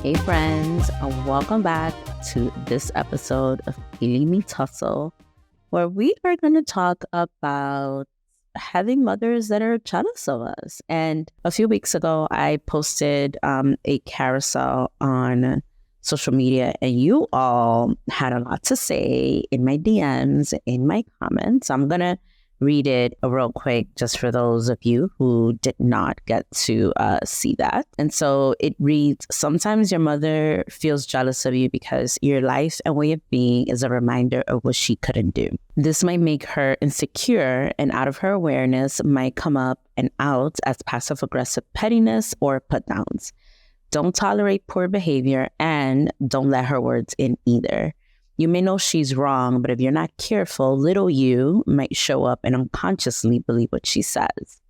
Hey friends, welcome back to this episode of Healing Me Tussle, where we are going to talk about having mothers that are jealous of us. And a few weeks ago, I posted a carousel on social media, and you all had a lot to say in my DMs, in my comments. I'm going to read it real quick just for those of you who did not get to see that. And so it reads, sometimes your mother feels jealous of you because your life and way of being is a reminder of what she couldn't do. This might make her insecure, and out of her awareness might come up and out as passive-aggressive pettiness or put-downs. Don't tolerate poor behavior, and don't let her words in either. You may know she's wrong, but if you're not careful, little you might show up and unconsciously believe what she says.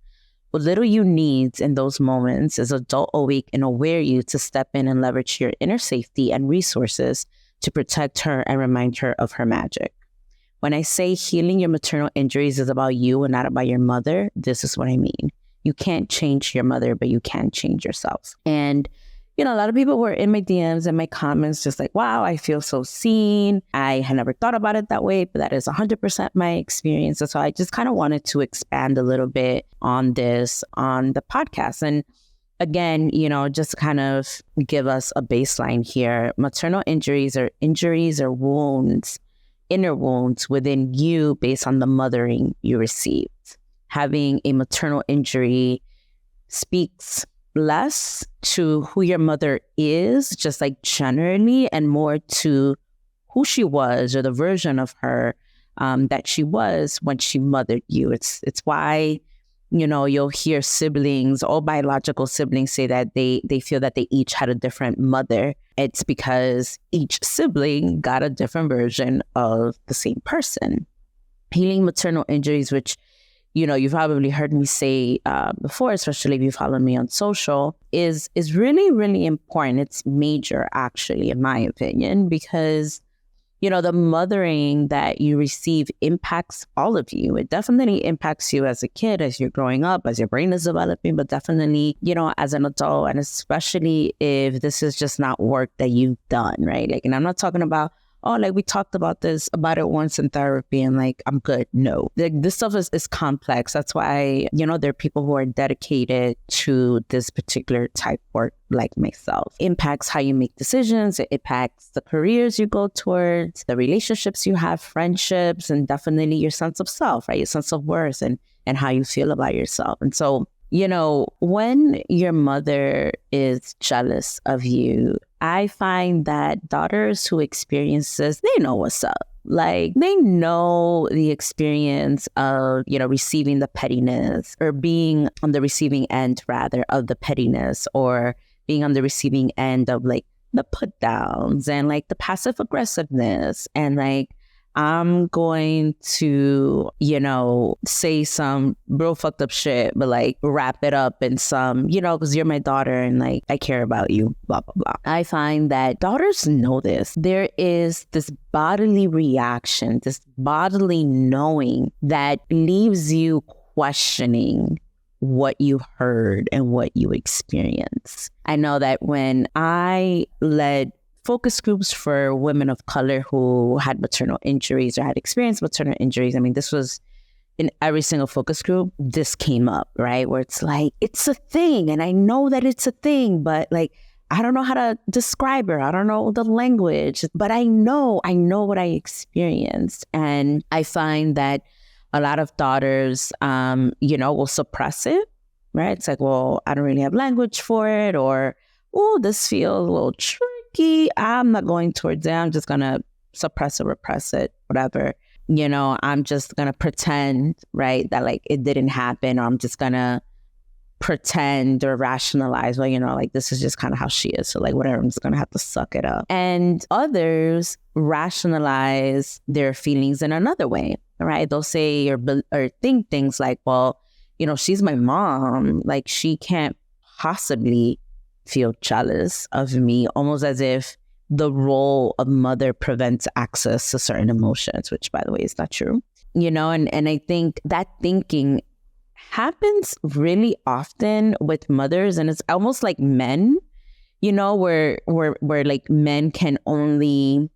What little you needs in those moments is adult awake and aware you to step in and leverage your inner safety and resources to protect her and remind her of her magic. When I say healing your maternal injuries is about you and not about your mother, this is what I mean. You can't change your mother, but you can change yourself. And a lot of people were in my DMs and my comments just like, wow, I feel so seen. I had never thought about it that way, but that is 100% my experience. And so I just kind of wanted to expand a little bit on this on the podcast. And again, just kind of give us a baseline here. Maternal injuries or wounds, inner wounds within you based on the mothering you received. Having a maternal injury speaks less to who your mother is, just like generally, and more to who she was or the version of her that she was when she mothered you. It's why, you'll hear siblings, all biological siblings, say that they feel that they each had a different mother. It's because each sibling got a different version of the same person. Healing maternal injuries, which you've probably heard me say before, especially if you follow me on social, is really, really important. It's major, actually, in my opinion, because, the mothering that you receive impacts all of you. It definitely impacts you as a kid, as you're growing up, as your brain is developing, but definitely, as an adult, and especially if this is just not work that you've done, right? And I'm not talking about, we talked about it once in therapy and I'm good. No, this stuff is complex. That's why, there are people who are dedicated to this particular type of work like myself. It impacts how you make decisions. It impacts the careers you go towards, the relationships you have, friendships, and definitely your sense of self, right? Your sense of worth and how you feel about yourself. And so, when your mother is jealous of you, I find that daughters who experience this, they know what's up. They know the experience of, receiving the pettiness or being on the receiving end, rather, of the pettiness, or being on the receiving end of the put downs and the passive aggressiveness and I'm going to, say some real fucked up shit, but wrap it up in some, because you're my daughter and I care about you, blah, blah, blah. I find that daughters know this. There is this bodily reaction, this bodily knowing that leaves you questioning what you heard and what you experienced. I know that when I led focus groups for women of color who had maternal injuries or had experienced maternal injuries. This was in every single focus group, this came up, right? Where it's it's a thing. And I know that it's a thing, but I don't know how to describe her. I don't know the language, but I know what I experienced. And I find that a lot of daughters, will suppress it, right? It's well, I don't really have language for it, or, this feels a little tricky. I'm not going towards it. I'm just going to suppress or repress it, whatever. I'm just going to pretend, right, that it didn't happen, or I'm just going to pretend or rationalize, this is just kind of how she is. So whatever, I'm just going to have to suck it up. And others rationalize their feelings in another way, right? They'll say or think things well, she's my mom. She can't possibly feel jealous of me, almost as if the role of mother prevents access to certain emotions, which, by the way, is not true. And I think that thinking happens really often with mothers, and it's almost like men where like men can only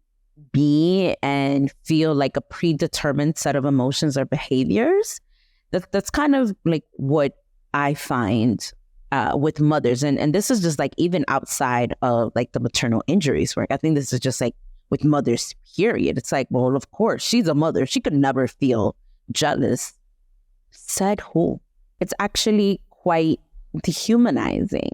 be and feel like a predetermined set of emotions or behaviors. That's kind of like what I find with mothers. And this is just like even outside of like the maternal injuries work. I think this is just like with mothers, period. It's like, well, of course, she's a mother. She could never feel jealous. Said who? It's actually quite dehumanizing.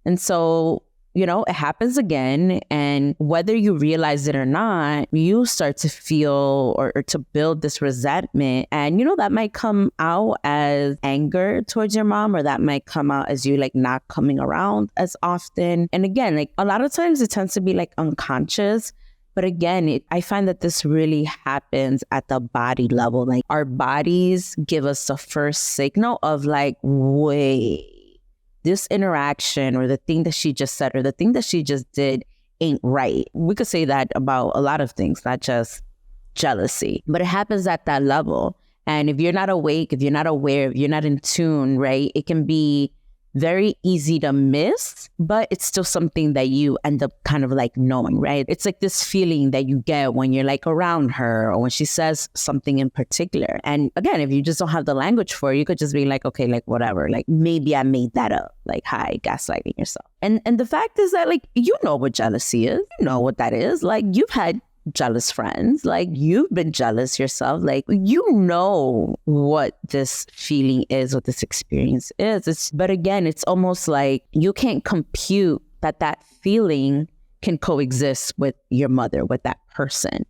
And so, it happens again. And whether you realize it or not, you start to feel or to build this resentment. And, that might come out as anger towards your mom, or that might come out as you like not coming around as often. And again, like a lot of times it tends to be like unconscious. But again, I find that this really happens at the body level. Like our bodies give us the first signal of like, wait, this interaction or the thing that she just said or the thing that she just did ain't right. We could say that about a lot of things, not just jealousy, but it happens at that level. And if you're not awake, if you're not aware, if you're not in tune, right, it can be very easy to miss, but it's still something that you end up kind of like knowing, right? It's like this feeling that you get when you're like around her or when she says something in particular. And again, if you just don't have the language for it, you could just be like, okay, like whatever, like maybe I made that up, like, hi, gaslighting yourself. And the fact is that like, you know what jealousy is, you know what that is. Like you've had jealous friends, like you've been jealous yourself, like you know what this feeling is, what this experience is. But again, it's almost like you can't compute that feeling can coexist with your mother, with that person.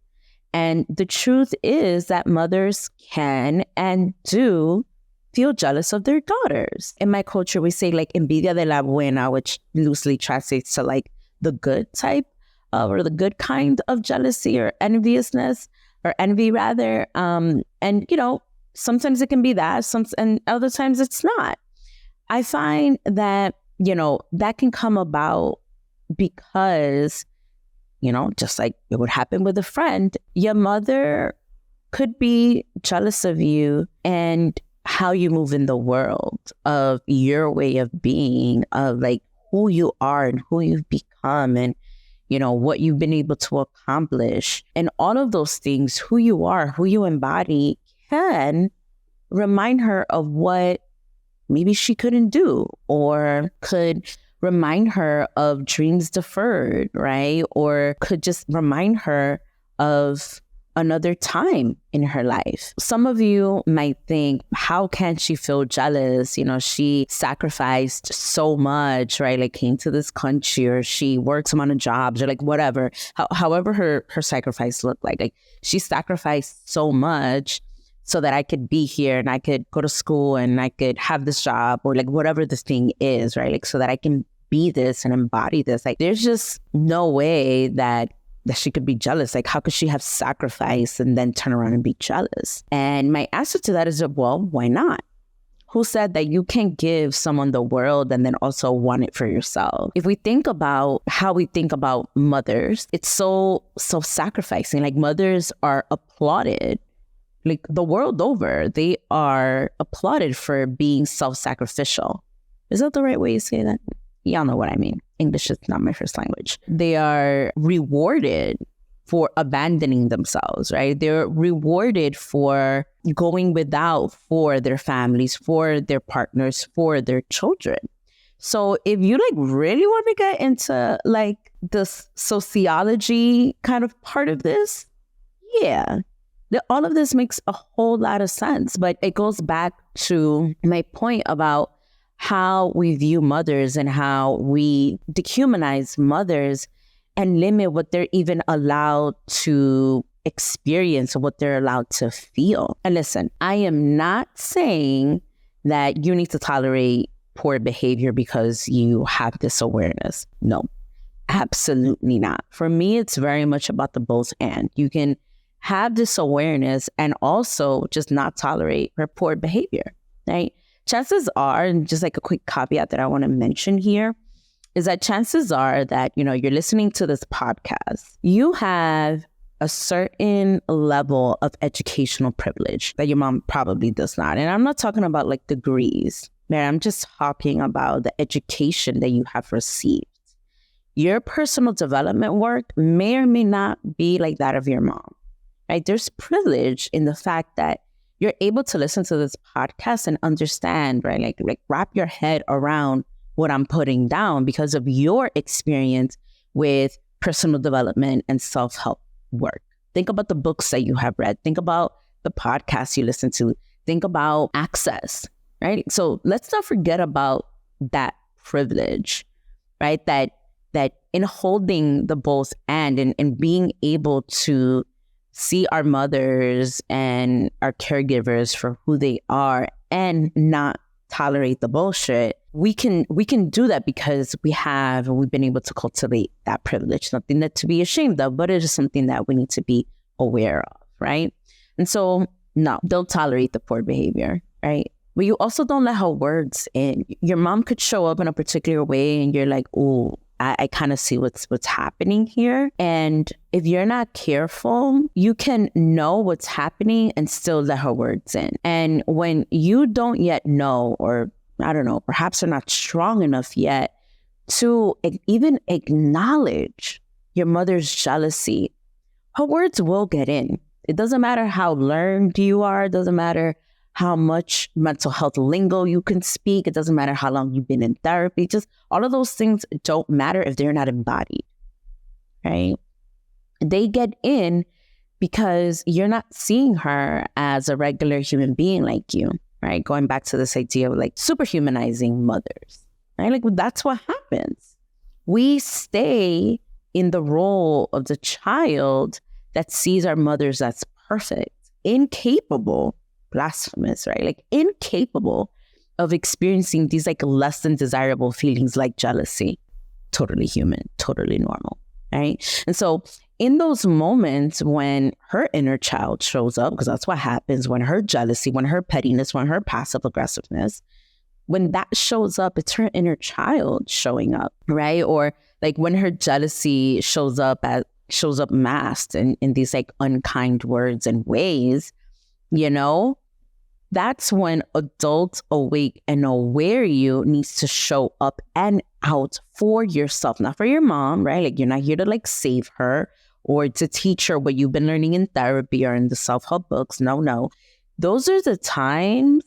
And the truth is that mothers can and do feel jealous of their daughters. In my culture, we say like envidia de la buena, which loosely translates to like the good type or the good kind of jealousy or enviousness or envy rather. And, sometimes it can be that, and other times it's not. I find that, that can come about because, just like it would happen with a friend, your mother could be jealous of you and how you move in the world, of your way of being, of like who you are and who you've become and what you've been able to accomplish. And all of those things, who you are, who you embody, can remind her of what maybe she couldn't do, or could remind her of dreams deferred, right? Or could just remind her of another time in her life. Some of you might think, how can she feel jealous? She sacrificed so much, right? Like came to this country, or she worked some amount of jobs, or like whatever, however her sacrifice looked like she sacrificed so much so that I could be here and I could go to school and I could have this job, or like whatever this thing is, right? Like so that I can be this and embody this. Like there's just no way that she could be jealous. Like, how could she have sacrificed and then turn around and be jealous? And my answer to that is, well, why not? Who said that you can't give someone the world and then also want it for yourself? If we think about how we think about mothers, it's so self-sacrificing. Like mothers are applauded, like the world over. They are applauded for being self-sacrificial. Is that the right way to say that? Y'all know what I mean. English is not my first language. They are rewarded for abandoning themselves, right? They're rewarded for going without for their families, for their partners, for their children. So if you like really want to get into like the sociology kind of part of this, yeah, all of this makes a whole lot of sense. But it goes back to my point about how we view mothers and how we dehumanize mothers and limit what they're even allowed to experience or what they're allowed to feel. And listen, I am not saying that you need to tolerate poor behavior because you have this awareness. No, absolutely not. For me, it's very much about the both and. You can have this awareness and also just not tolerate her poor behavior, right? Chances are, and just like a quick caveat that I want to mention here, is that chances are that, you're listening to this podcast, you have a certain level of educational privilege that your mom probably does not. And I'm not talking about like degrees, man. I'm just talking about the education that you have received. your personal development work may or may not be like that of your mom, right? There's privilege in the fact that you're able to listen to this podcast and understand, right? Like wrap your head around what I'm putting down because of your experience with personal development and self-help work. Think about the books that you have read. Think about the podcasts you listen to. Think about access, right? So let's not forget about that privilege, right? That in holding the both and being able to see our mothers and our caregivers for who they are and not tolerate the bullshit, we can do that because we've been able to cultivate that privilege. Nothing that to be ashamed of, but it is something that we need to be aware of, right? And so, no, don't tolerate the poor behavior, right? But you also don't let her words in. Your mom could show up in a particular way and you're like, oh, I kind of see what's happening here. And if you're not careful, you can know what's happening and still let her words in. And when you don't yet know, or I don't know, perhaps are not strong enough yet to even acknowledge your mother's jealousy, her words will get in. It doesn't matter how learned you are. It doesn't matter how much mental health lingo you can speak. It doesn't matter how long you've been in therapy. Just all of those things don't matter if they're not embodied, right? They get in because you're not seeing her as a regular human being like you, right? Going back to this idea of like superhumanizing mothers, right? Like that's what happens. We stay in the role of the child that sees our mothers as perfect, incapable, blasphemous, right? Like incapable of experiencing these like less than desirable feelings like jealousy. Totally human, totally normal, right? And so in those moments when her inner child shows up, because that's what happens when her jealousy, when her pettiness, when her passive aggressiveness, when that shows up, it's her inner child showing up, right? Or like when her jealousy shows up masked in these like unkind words and ways, you know, that's when adult, awake, and aware you needs to show up and out for yourself, not for your mom, right? Like you're not here to like save her or to teach her what you've been learning in therapy or in the self-help books. No. Those are the times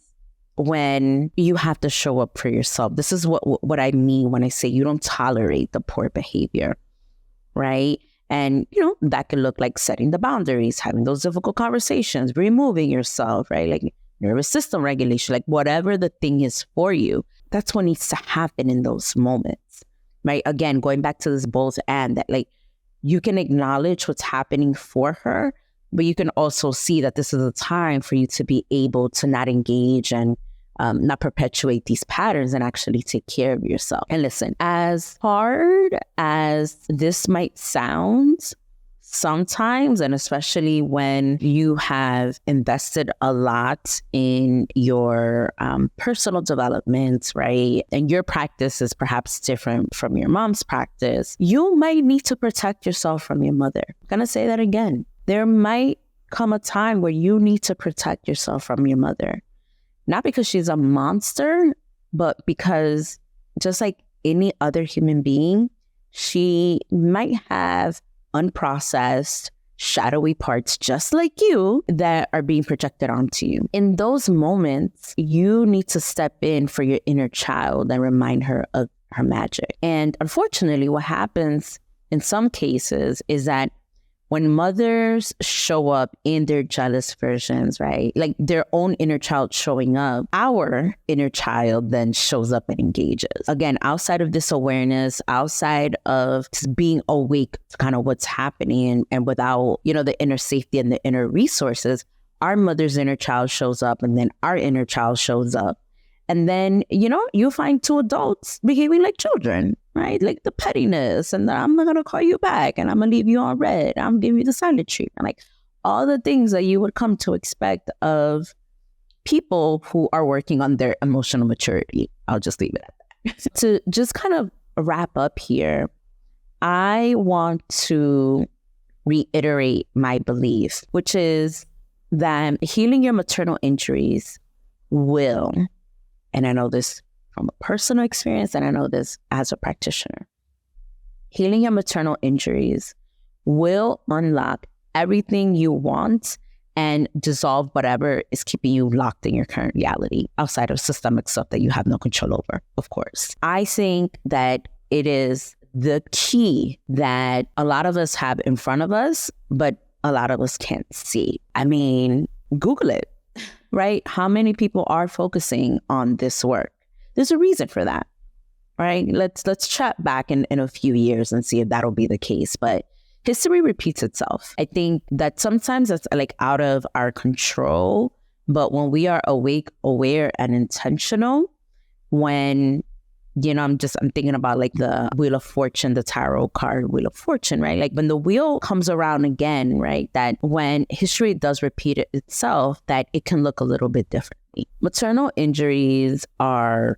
when you have to show up for yourself. This is what I mean when I say you don't tolerate the poor behavior, right? And, you know, that can look like setting the boundaries, having those difficult conversations, removing yourself, right? Like nervous system regulation, like whatever the thing is for you, that's what needs to happen in those moments, right? Again, going back to this both and that like you can acknowledge what's happening for her, but you can also see that this is a time for you to be able to not engage and not perpetuate these patterns and actually take care of yourself. And listen, as hard as this might sound sometimes, and especially when you have invested a lot in your personal development, right? And your practice is perhaps different from your mom's practice, you might need to protect yourself from your mother. I'm going to say that again. There might come a time where you need to protect yourself from your mother. Not because she's a monster, but because just like any other human being, she might have unprocessed, shadowy parts just like you that are being projected onto you. In those moments, you need to step in for your inner child and remind her of her magic. And unfortunately, what happens in some cases is that when mothers show up in their jealous versions, right? Like their own inner child showing up, our inner child then shows up and engages. Again, outside of this awareness, outside of just being awake to kind of what's happening and without, you know, the inner safety and the inner resources, our mother's inner child shows up and then our inner child shows up. And then, you know, you find two adults behaving like children, right? Like the pettiness and I'm not going to call you back and I'm going to leave you on red. I'm giving you the silent treatment. Like all the things that you would come to expect of people who are working on their emotional maturity. I'll just leave it at that. To just kind of wrap up here, I want to reiterate my belief, which is that healing your maternal injuries will, and I know this from a personal experience, and I know this as a practitioner, healing your maternal injuries will unlock everything you want and dissolve whatever is keeping you locked in your current reality outside of systemic stuff that you have no control over, of course. I think that it is the key that a lot of us have in front of us, but a lot of us can't see. I mean, Google it, right? How many people are focusing on this work? There's a reason for that, right? Let's chat back in a few years and see if that'll be the case. But history repeats itself. I think that sometimes it's like out of our control, but when we are awake, aware, and intentional, when, you know, I'm thinking about like the Wheel of Fortune, the tarot card Wheel of Fortune, right? Like when the wheel comes around again, right? That when history does repeat itself, that it can look a little bit differently. Maternal injuries are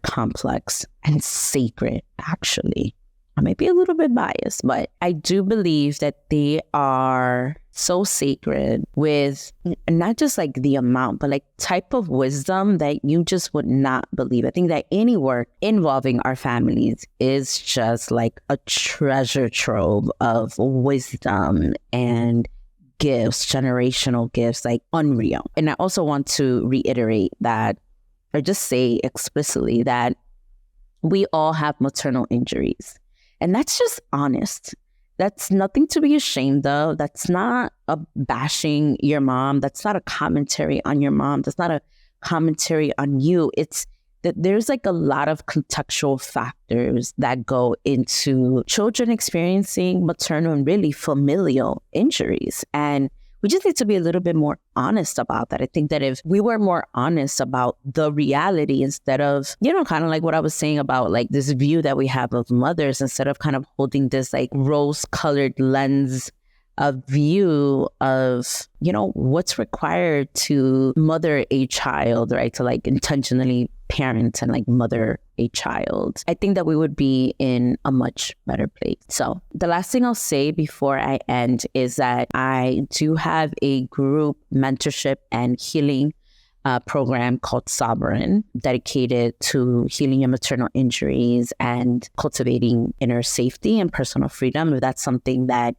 complex and sacred, actually. I might be a little bit biased, but I do believe that they are so sacred with not just like the amount, but like type of wisdom that you just would not believe. I think that any work involving our families is just like a treasure trove of wisdom and gifts, generational gifts, like unreal. And I also want to reiterate that, or just say explicitly that we all have maternal injuries. And that's just honest. That's nothing to be ashamed of. That's not a bashing your mom. That's not a commentary on your mom. That's not a commentary on you. It's that there's like a lot of contextual factors that go into children experiencing maternal and really familial injuries. And we just need to be a little bit more honest about that. I think that if we were more honest about the reality instead of, you know, kind of like what I was saying about like this view that we have of mothers, instead of kind of holding this like rose-colored lens of view of, you know, what's required to mother a child, right? To like intentionally parent and like mother a child. I think that we would be in a much better place. So the last thing I'll say before I end is that I do have a group mentorship and healing program called Sovereign, dedicated to healing your maternal injuries and cultivating inner safety and personal freedom. If that's something that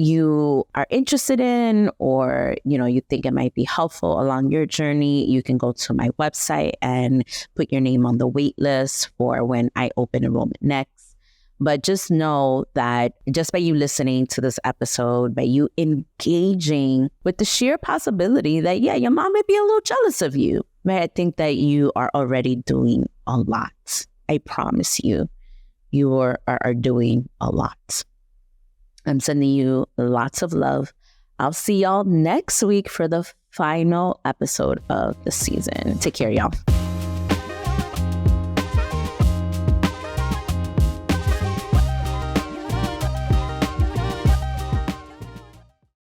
you are interested in, or, you know, you think it might be helpful along your journey, you can go to my website and put your name on the wait list for when I open enrollment next. But just know that just by you listening to this episode, by you engaging with the sheer possibility that, yeah, your mom might be a little jealous of you, right? I think that you are already doing a lot. I promise you, you are doing a lot. I'm sending you lots of love. I'll see y'all next week for the final episode of the season. Take care, y'all.